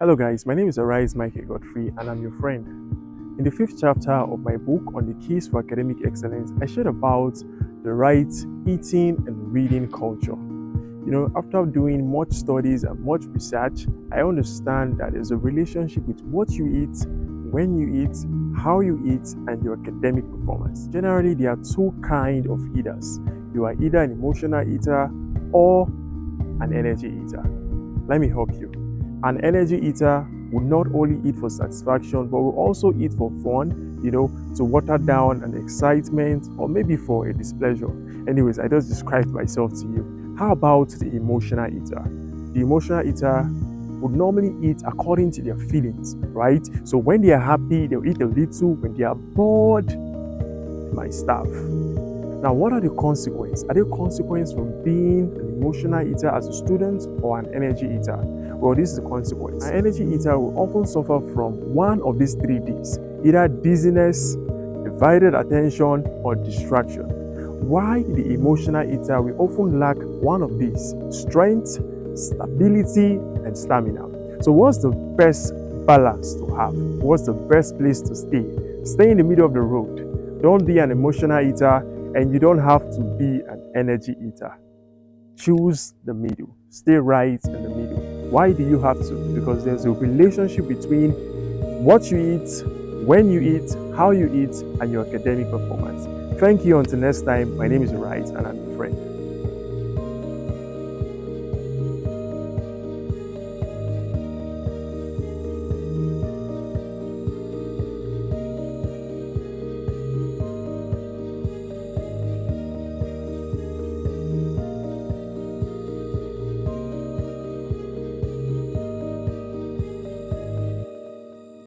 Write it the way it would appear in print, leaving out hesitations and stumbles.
Hello, guys. My name is Arise Michael Godfrey, and I'm your friend. In the fifth chapter of my book on the keys for academic excellence, I shared about the right eating and reading culture. After doing much studies and much research, I understand that there's a relationship with what you eat, when you eat, how you eat, and your academic performance. Generally, there are two kinds of eaters. You are either an emotional eater or an energy eater. Let me help you. An energy eater will not only eat for satisfaction, but will also eat for fun, to water down an excitement or maybe for a displeasure. Anyways, I just described myself to you. How about the emotional eater? The emotional eater would normally eat according to their feelings, right? So when they are happy, they'll eat a little. When they are bored, they might starve. Now, what are the consequences? Are there consequences from being an emotional eater as a student or an energy eater? Well, this is the consequence. An energy eater will often suffer from one of these three Ds, either dizziness, divided attention, or distraction. Why the emotional eater will often lack one of these: strength, stability, and stamina. So, what's the best balance to have? What's the best place to stay? Stay in the middle of the road. Don't be an emotional eater, and you don't have to be an energy eater. Choose the middle. Stay right in the middle. Why do you have to? Because there's a relationship between what you eat, when you eat, how you eat, and your academic performance. Thank you. Until next time, my name is Rise, and I'm your friend.